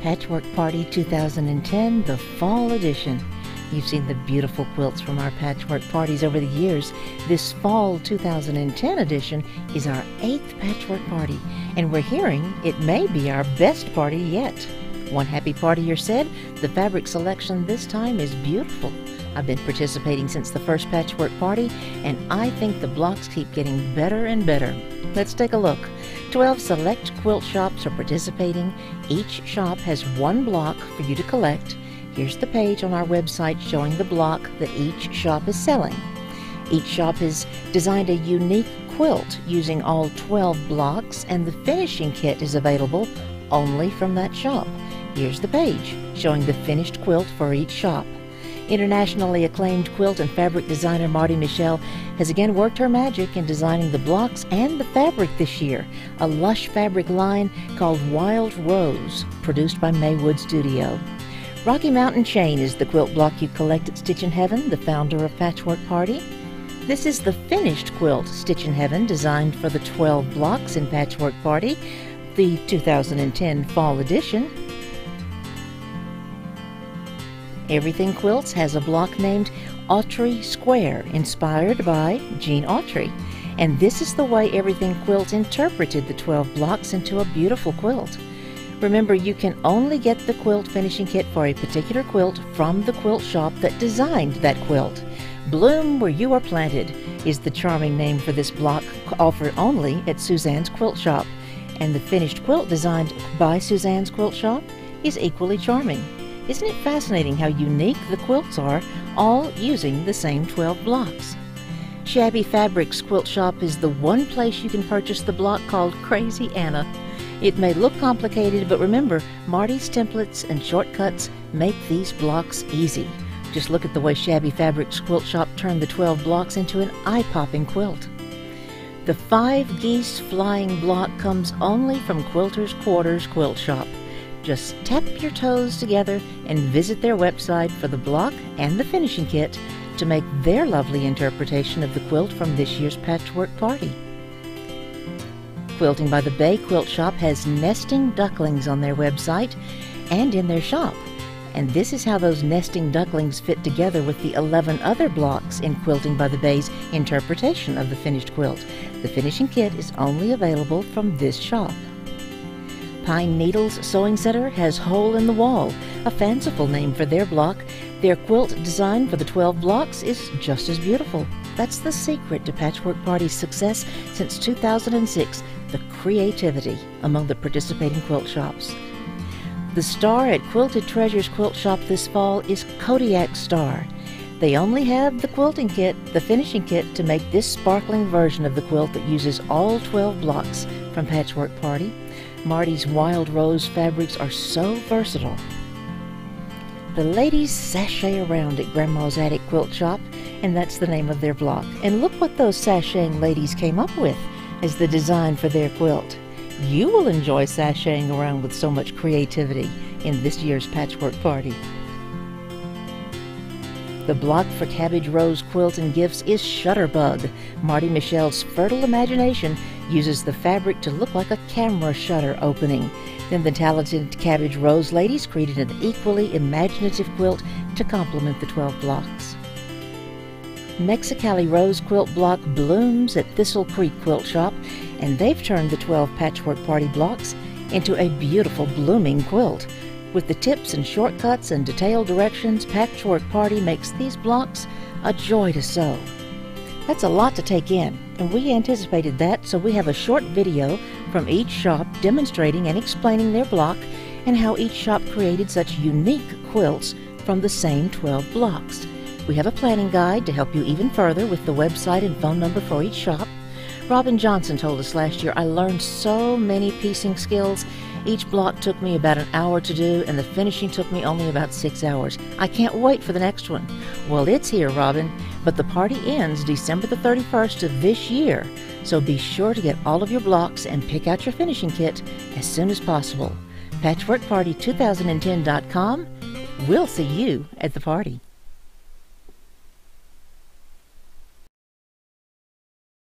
Patchwork Party 2010, the Fall Edition. You've seen the beautiful quilts from our patchwork parties over the years. This Fall 2010 edition is our 8th patchwork party, and we're hearing it may be our best party yet. One happy partier said, "The fabric selection this time is beautiful. I've been participating since the first patchwork party, and I think the blocks keep getting better and better." Let's take a look. 12 select quilt shops are participating. Each shop has one block for you to collect. Here's the page on our website showing the block that each shop is selling. Each shop has designed a unique quilt using all 12 blocks, and the finishing kit is available only from that shop. Here's the page showing the finished quilt for each shop. Internationally acclaimed quilt and fabric designer Marty Michelle has again worked her magic in designing the blocks and the fabric this year, a lush fabric line called Wild Rose, produced by Maywood Studio. Rocky Mountain Chain is the quilt block you collect at Stitch in Heaven, the founder of Patchwork Party. This is the finished quilt Stitch in Heaven, designed for the 12 blocks in Patchwork Party, the 2010 Fall Edition. Everything Quilts has a block named Autry Square, inspired by Jean Autry. And this is the way Everything Quilts interpreted the 12 blocks into a beautiful quilt. Remember, you can only get the quilt finishing kit for a particular quilt from the quilt shop that designed that quilt. Bloom Where You Are Planted is the charming name for this block, offered only at Suzanne's Quilt Shop. And the finished quilt designed by Suzanne's Quilt Shop is equally charming. Isn't it fascinating how unique the quilts are, all using the same 12 blocks? Shabby Fabrics Quilt Shop is the one place you can purchase the block called Crazy Anna. It may look complicated, but remember, Marty's templates and shortcuts make these blocks easy. Just look at the way Shabby Fabrics Quilt Shop turned the 12 blocks into an eye-popping quilt. The 5 Geese Flying block comes only from Quilter's Quarters Quilt Shop. Just tap your toes together and visit their website for the block and the finishing kit to make their lovely interpretation of the quilt from this year's Patchwork Party. Quilting by the Bay Quilt Shop has nesting ducklings on their website and in their shop. And this is how those nesting ducklings fit together with the 11 other blocks in Quilting by the Bay's interpretation of the finished quilt. The finishing kit is only available from this shop. Pine Needles Sewing Center has Hole in the Wall, a fanciful name for their block. Their quilt design for the 12 blocks is just as beautiful. That's the secret to Patchwork Party's success since 2006, the creativity among the participating quilt shops. The star at Quilted Treasures Quilt Shop this fall is Kodiak Star. They only have the quilting kit, the finishing kit, to make this sparkling version of the quilt that uses all 12 blocks from Patchwork Party. Marty's Wild Rose fabrics are so versatile. The ladies sashay around at Grandma's Attic Quilt Shop, and that's the name of their block. And look what those sashaying ladies came up with as the design for their quilt. You will enjoy sashaying around with so much creativity in this year's Patchwork Party. The block for Cabbage Rose Quilt and Gifts is Shutterbug. Marty Michelle's fertile imagination uses the fabric to look like a camera shutter opening. Then the talented Cabbage Rose ladies created an equally imaginative quilt to complement the 12 blocks. Mexicali Rose Quilt Block blooms at Thistle Creek Quilt Shop, and they've turned the 12 Patchwork Party blocks into a beautiful blooming quilt. With the tips and shortcuts and detailed directions, Patchwork Party makes these blocks a joy to sew. That's a lot to take in, and we anticipated that, so we have a short video from each shop demonstrating and explaining their block and how each shop created such unique quilts from the same 12 blocks. We have a planning guide to help you even further with the website and phone number for each shop. Robin Johnson told us last year, "I learned so many piecing skills. Each block took me about an hour to do, and the finishing took me only about 6 hours. I can't wait for the next one." Well, it's here, Robin, but the party ends December the 31st of this year, so be sure to get all of your blocks and pick out your finishing kit as soon as possible. PatchworkParty2010.com. We'll see you at the party.